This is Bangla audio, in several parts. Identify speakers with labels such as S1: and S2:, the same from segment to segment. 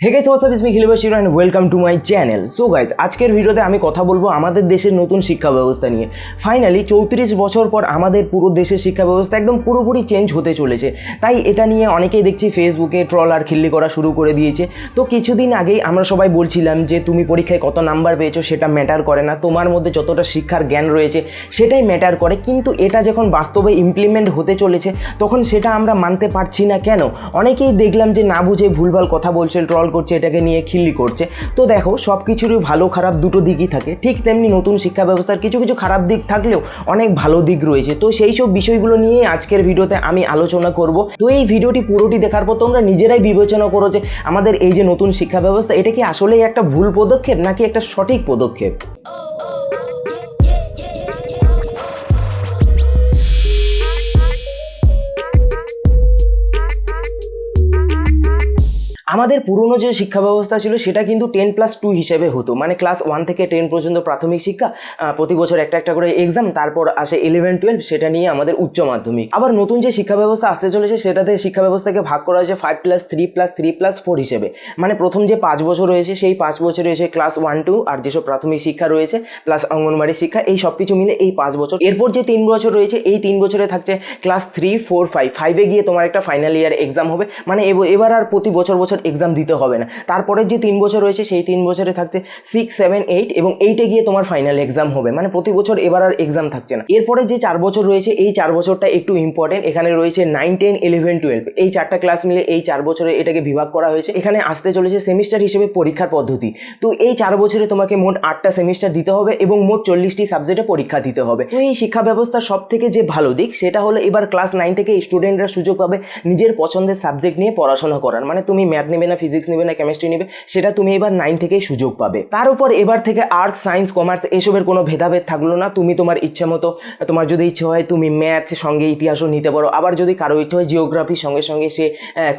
S1: Hey guys what's up it's me খিলিবাশির and welcome to my channel. So guys, আজকের ভিডিওতে আমি কথা বলবো আমাদের দেশের নতুন শিক্ষা ব্যবস্থা নিয়ে। ফাইনালি 34 বছর পর আমাদের পুরো দেশের শিক্ষা ব্যবস্থা একদম পুরোপুরি চেঞ্জ হতে চলেছে। তাই এটা নিয়ে অনেকেই দেখছি ফেসবুকে ট্রল আর খিল্লি করা শুরু করে দিয়েছে। তো কিছুদিন আগেই আমরা সবাই বলছিলাম যে তুমি পরীক্ষায় কত নাম্বার পেয়েছো সেটা ম্যাটার করে না, তোমার মধ্যে যতটা শিক্ষার জ্ঞান রয়েছে সেটাই ম্যাটার করে। কিন্তু এটা যখন বাস্তবে ইমপ্লিমেন্ট হতে চলেছে তখন সেটা আমরা মানতে পারছি না কেন? অনেকেই দেখলাম যে না বুঝে ভুলভাল কথা বলছে, ট্রল করছে, এটাকে নিয়ে খিল্লি করছে। তো দেখো, সব কিছুরই ভালো খারাপ দুটো দিকই থাকে। ঠিক তেমনি নতুন শিক্ষা ব্যবস্থার কিছু কিছু খারাপ দিক থাকলেও অনেক ভালো দিক রয়েছে। তো সেই সব বিষয়গুলো নিয়ে আজকের ভিডিওতে আমি আলোচনা করব। তো এই ভিডিওটি পুরোটি দেখার পর তোমরা নিজেরাই বিবেচনা করো যে আমাদের এই যে নতুন শিক্ষা ব্যবস্থা, এটা কি আসলেই একটা ভুল পদক্ষেপ নাকি একটা সঠিক পদক্ষেপ। আমাদের পুরনো যে শিক্ষা ব্যবস্থা ছিল সেটা কিন্তু 10+2 হিসেবে হতো, মানে ক্লাস 1 থেকে 10 পর্যন্ত প্রাথমিক শিক্ষা, প্রতি বছর একটা একটা করে এক্সাম, তারপর আসে 11-12, সেটা নিয়ে আমাদের উচ্চ মাধ্যমিক। আবার নতুন যে শিক্ষা ব্যবস্থা আসতে চলেছে সেটাতে শিক্ষা ব্যবস্থাকে ভাগ করা হয়েছে 5+3+3+4 হিসেবে। মানে প্রথম যে 5 বছর রয়েছে সেই 5 বছর রয়েছে ক্লাস 1-2 আর যেসব প্রাথমিক শিক্ষা রয়েছে প্লাস অঙ্গনবাড়ি শিক্ষা, এই সব কিছু মিলে এই 5 বছর। এরপর যে 3 বছর রয়েছে এই 3 বছরে থাকছে ক্লাস 3, 4, 5 গিয়ে তোমার একটা ফাইনাল ইয়ার এক্সাম হবে। মানে এবার আর প্রতি বছর এক্সাম দিতে হবে না। তারপরে যে 3 বছর রয়েছে সেই 3 বছরে থাকছে 6, 7, 8 এবং 8-এ গিয়ে তোমার ফাইনাল এক্সাম হবে। মানে প্রতি বছর এবার আর এক্সাম থাকছে না। এরপরে যে 4 বছর রয়েছে এই 4 বছরটা একটু ইম্পর্টেন্ট। এখানে রয়েছে 9, 10, 11, 12, এই 4টা ক্লাস মিলে এই 4 বছরে এটাকে বিভাগ করা হয়েছে। এখানে আসতে চলেছে সেমিস্টার হিসেবে পরীক্ষার পদ্ধতি। তো এই 4 বছরে তোমাকে মোট 8টা সেমিস্টার দিতে হবে এবং মোট 40টি সাবজেক্টে পরীক্ষা দিতে হবে। তো এই শিক্ষা ব্যবস্থার সব থেকে যে ভালো দিক সেটা হলো এবার ক্লাস 9 থেকে স্টুডেন্টরা সুযোগ পাবে নিজের পছন্দের সাবজেক্ট নিয়ে পড়াশোনা করার। মানে তুমি ম্যাথ নেবে না, ফিজিক্স নেবে না, কেমিস্ট্রি নেবে, সেটা তুমি এবার 9 থেকেই সুযোগ পাবে। তার উপর এবার থেকে আর্টস, সায়েন্স, কমার্স এসবের কোনো ভেদাভেদ থাকলো না। তুমি তোমার ইচ্ছা মতো, তোমার যদি ইচ্ছে হয় তুমি ম্যাথ সঙ্গে ইতিহাসও নিতে পারো, আবার যদি কারো ইচ্ছে হয় জিওগ্রাফির সঙ্গে সঙ্গে সে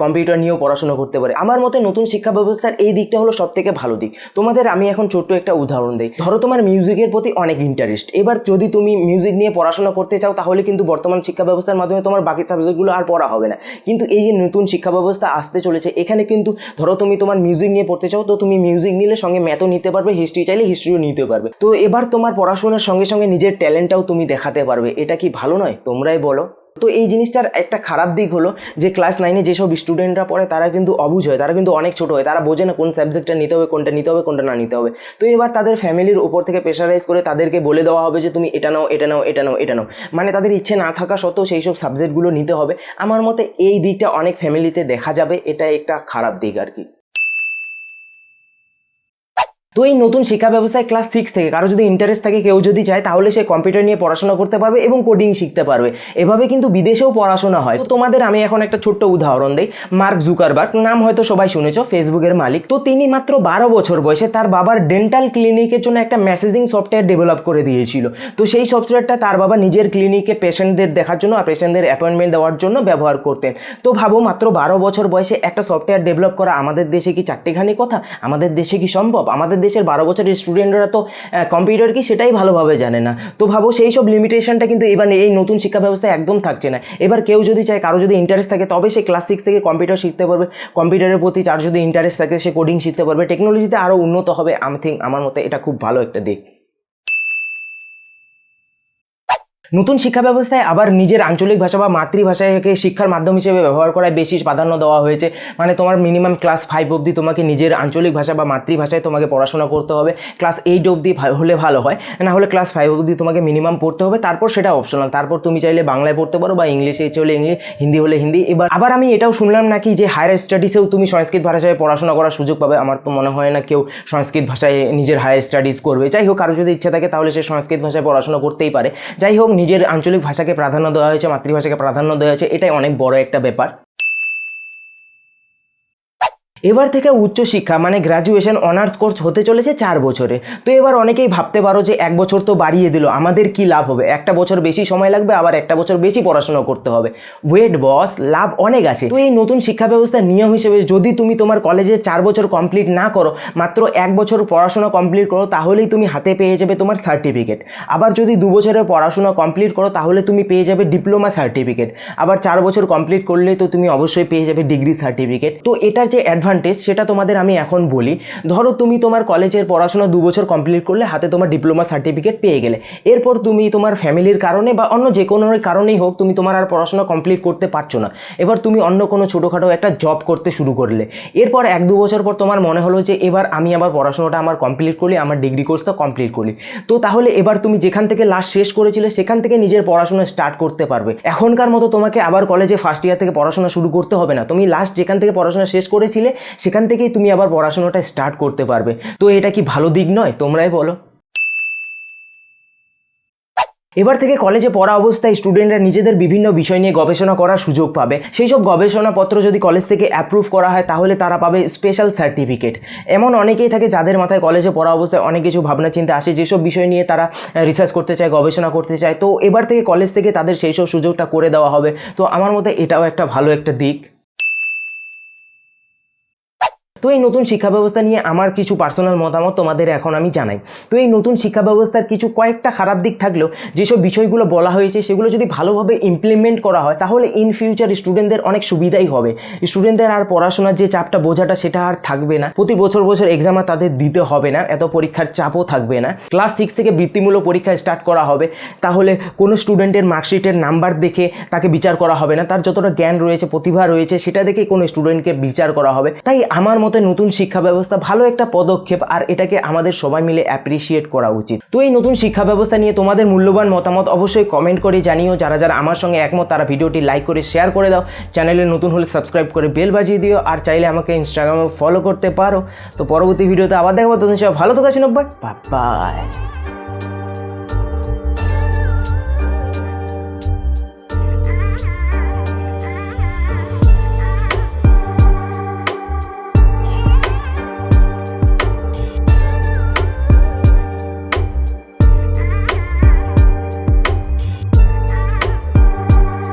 S1: কম্পিউটার নিয়েও পড়াশোনা করতে পারে। আমার মতে নতুন শিক্ষা ব্যবস্থার এই দিকটা হলো সব থেকে ভালো দিক। তোমাদের আমি এখন ছোট্ট একটা উদাহরণ দিই। ধরো তোমার মিউজিকের প্রতি অনেক ইন্টারেস্ট, এবার যদি তুমি মিউজিক নিয়ে পড়াশোনা করতে চাও তাহলে কিন্তু বর্তমান শিক্ষা ব্যবস্থার মাধ্যমে তোমার বাকি সাবজেক্টগুলো আর পড়া হবে না। কিন্তু এই যে নতুন শিক্ষা ব্যবস্থা আসতে চলেছে এখানে কিন্তু ধরো তুমি তোমার মিউজিক নিয়ে পড়তে চাও, তো তুমি মিউজিক নিলে সঙ্গে ম্যাথও নিতে পারবে, হিস্ট্রি চাইলে হিস্ট্রিও নিতে পারবে। তো এবার তোমার পড়াশোনার সঙ্গে সঙ্গে নিজের ট্যালেন্টটাও তুমি দেখাতে পারবে। এটা কি ভালো নয়? তোমরাই বলো। তো এই জিনিসটার একটা খারাপ দিক হলো যে ক্লাস 9-এ যেসব স্টুডেন্টরা পড়ে তারা কিন্তু অবুঝ হয়, তারা কিন্তু অনেক ছোট হয়, তারা বোঝে না কোন সাবজেক্টটা নিতে হবে, কোনটা নিতে হবে, কোনটা না নিতে হবে। তো এবার তাদের ফ্যামিলির উপর থেকে প্রেশারাইজ করে তাদেরকে বলে দেওয়া হবে যে তুমি এটা নাও, এটা নাও, এটা নাও, এটা নাও। মানে তাদের ইচ্ছে না থাকা সত্ত্বেও সেই সব সাবজেক্টগুলো নিতে হবে। আমার মতে এই দিকটা অনেক ফ্যামিলিতে দেখা যাবে, এটা একটা খারাপ দিক আর কি। তো এই নতুন শিক্ষা ব্যবস্থায় ক্লাস 6 থেকে কারো যদি ইন্টারেস্ট থাকে, কেউ যদি চায় তাহলে সে কম্পিউটার নিয়ে পড়াশোনা করতে পারবে এবং কোডিং শিখতে পারবে। এভাবে কিন্তু বিদেশেও পড়াশোনা হয়। তো তোমাদের আমি এখন একটা ছোট্ট উদাহরণ দেই। মার্ক জুকারবার্গ নাম হয়তো সবাই শুনেছো, ফেসবুকের মালিক। তো তিনি মাত্র 12 বছর বয়সে তার বাবার ডেন্টাল ক্লিনিকের জন্য একটা মেসেজিং সফটওয়্যার ডেভেলপ করে দিয়েছিল। তো সেই সফটওয়্যারটা তার বাবা নিজের ক্লিনিকে পেশেন্টদের দেখার জন্য আর পেশেন্টদের অ্যাপয়েন্টমেন্ট দেওয়ার জন্য ব্যবহার করতেন। তো ভাবো, মাত্র 12 বছর বয়সে একটা সফটওয়্যার ডেভেলপ করা আমাদের দেশে কি চারটেখানি কথা? আমাদের দেশে কি সম্ভব? আমাদের দেশের 12 বছরের স্টুডেন্টরা তো কম্পিউটার কি সেটাই ভালোভাবে জানে না। তো ভাবো, সেই সব লিমিটেশনটা কিন্তু এবার এই নতুন শিক্ষা ব্যবস্থায় একদম থাকছে না। এবার কেউ যদি চায়, কারো যদি ইন্টারেস্ট থাকে তবে সে ক্লাস 6 থেকে কম্পিউটার শিখতে পারবে। কম্পিউটারের প্রতি যার যদি ইন্টারেস্ট থাকে সে কোডিং শিখতে পারবে। টেকনোলজিতে আরও উন্নত হবে। আমার মতে এটা খুব ভালো একটা দিক। নতুন শিক্ষা ব্যবস্থায় আবার নিজের আঞ্চলিক ভাষা বা মাতৃভাষাকে শিক্ষার মাধ্যম হিসেবে ব্যবহার করায় বেশি প্রাধান্য দেওয়া হয়েছে। মানে তোমার মিনিমাম ক্লাস 5 অবধি তোমাকে নিজের আঞ্চলিক ভাষা বা মাতৃভাষায় তোমাকে পড়াশোনা করতে হবে। ক্লাস 8 অবধি হলে ভালো হয়, না হলে ক্লাস 5 অবধি তোমাকে মিনিমাম পড়তে হবে। তারপর সেটা অপশনাল, তারপর তুমি চাইলে বাংলায় পড়তে পারো বা ইংলিশে ইচ্ছে হলে ইংলিশ, হিন্দি হলে হিন্দি। এবার আবার আমি এটাও শুনলাম নাকি যে হায়ার স্টাডিজেও তুমি সংস্কৃত ভাষায় পড়াশোনা করার সুযোগ পাবে। আমার তো মনে হয় না কেউ সংস্কৃত ভাষায় নিজের হায়ার স্টাডিজ করবে। যাই হোক, কারো যদি ইচ্ছা থাকে তাহলে সে সংস্কৃত ভাষায় পড়াশোনা করতেই পারে। যাই হোক, নিজের আঞ্চলিক ভাষাকে প্রাধান্য দেওয়া হয়েছে, মাতৃভাষাকে প্রাধান্য দেওয়া হয়েছে, এটাই অনেক বড় একটা ব্যাপার। এবার থেকে উচ্চশিক্ষা মানে গ্র্যাজুয়েশন অনার্স কোর্স হতে চলেছে 4 বছরে। তো এবার অনেকেই ভাবতে পারো যে 1 বছর তো বাড়িয়ে দিল, আমাদের কি লাভ হবে? একটা বছর বেশি সময় লাগবে, আবার একটা বছর বেশি পড়াশোনা করতে হবে। ওয়েট বস, লাভ অনেক আছে। তো এই নতুন শিক্ষা ব্যবস্থার নিয়ম হিসেবে যদি তুমি তোমার কলেজে 4 বছর কমপ্লিট না করো, মাত্র 1 বছর পড়াশোনা কমপ্লিট করো, তাহলেই তুমি হাতে পেয়ে যাবে তোমার সার্টিফিকেট। আবার যদি 2 বছরের পড়াশোনা কমপ্লিট করো তাহলে তুমি পেয়ে যাবে ডিপ্লোমা সার্টিফিকেট। আবার 4 বছর কমপ্লিট করলে তো তুমি অবশ্যই পেয়ে যাবে ডিগ্রি সার্টিফিকেট। তো এটার যে অ্যাডভান্টেজ সেটা তোমাদের আমি এখন বলি। ধরো তুমি তোমার কলেজের পড়াশোনা 2 বছর কমপ্লিট করলে, হাতে তোমার ডিপ্লোমা সার্টিফিকেট পেয়ে গেলে, এরপর তুমি তোমার ফ্যামিলির কারণে বা অন্য যে কোনো কারণেই হোক তুমি তোমার আর পড়াশোনা কমপ্লিট করতে পারছো না। এবার তুমি অন্য কোনো ছোটোখাটো একটা জব করতে শুরু করলে। এরপর 1-2 বছর পর তোমার মনে হলো যে এবার আমি আবার পড়াশোনাটা আমার কমপ্লিট করলি, আমার ডিগ্রি কোর্সটা কমপ্লিট করলি। তো তাহলে এবার তুমি যেখান থেকে লাস্ট শেষ করেছিলে সেখান থেকে নিজের পড়াশোনা স্টার্ট করতে পারবে। এখনকার মতো তোমাকে আবার কলেজে ফার্স্ট ইয়ার থেকে পড়াশোনা শুরু করতে হবে না। তুমি লাস্ট যেখান থেকে পড়াশোনা শেষ করেছিলে সেখান থেকেই তুমি আবার পড়াশোনাটা স্টার্ট করতে পারবে। তো এটা কি ভালো দিক নয়? তোমরাই বলো। এবার থেকে কলেজে পড়া অবস্থায় স্টুডেন্টরা নিজেদের বিভিন্ন বিষয় নিয়ে গবেষণা করার সুযোগ পাবে। সেই সব গবেষণাপত্র যদি কলেজ থেকে অ্যাপ্রুভ করা হয় তাহলে তারা পাবে স্পেশাল সার্টিফিকেট। এমন অনেকেই থাকে যাদের মাথায় কলেজে পড়া অবস্থায় অনেক কিছু ভাবনা চিন্তা আসে, যেসব বিষয় নিয়ে তারা রিসার্চ করতে চায়, গবেষণা করতে চায়। তো এবার থেকে কলেজ থেকে তাদের সেই সব সুযোগটা করে দেওয়া হবে। তো আমার মতে এটাও একটা ভালো একটা দিক। তো এই নতুন শিক্ষা ব্যবস্থা নিয়ে আমার কিছু পার্সোনাল মতামত তোমাদের এখন আমি জানাই। তো এই নতুন শিক্ষা ব্যবস্থার কিছু কয়েকটা খারাপ দিক থাকলেও যেসব বিষয়গুলো বলা হয়েছে সেগুলো যদি ভালোভাবে ইমপ্লিমেন্ট করা হয় তাহলে ইন ফিউচার স্টুডেন্টদের অনেক সুবিধাই হবে। স্টুডেন্টদের আর পড়াশোনার যে চাপটা, বোঝাটা সেটা আর থাকবে না। প্রতি বছর এক্সাম আর তাদের দিতে হবে না, এত পরীক্ষার চাপও থাকবে না। ক্লাস 6 থেকে বৃত্তিমূলক পরীক্ষা স্টার্ট করা হবে। তাহলে কোনো স্টুডেন্টের মার্কশিটের নাম্বার দেখে তাকে বিচার করা হবে না, তার যতটা জ্ঞান রয়েছে, প্রতিভা রয়েছে সেটা দেখে কোনো স্টুডেন্টকে বিচার করা হবে। তাই আমার মতে নতুন শিক্ষা ব্যবস্থা ভালো একটা পদক্ষেপ, আর এটাকে আমাদের সবাই মিলে অ্যাপ্রিসিয়েট করা উচিত। তো এই নতুন শিক্ষা ব্যবস্থা নিয়ে তোমাদের মূল্যবান মতামত অবশ্যই কমেন্ট করে জানিও। যারা যারা আমার সঙ্গে একমত তারা ভিডিওটি লাইক করে শেয়ার করে দাও। চ্যানেলে নতুন হলে সাবস্ক্রাইব করে বেল বাজিয়ে দিও, আর চাইলে আমাকে ইনস্টাগ্রামে ফলো করতে পারো। তো পরবর্তী ভিডিওতে আবার দেখাবো। তখন সবাই ভালো থাকো, বাই বাই।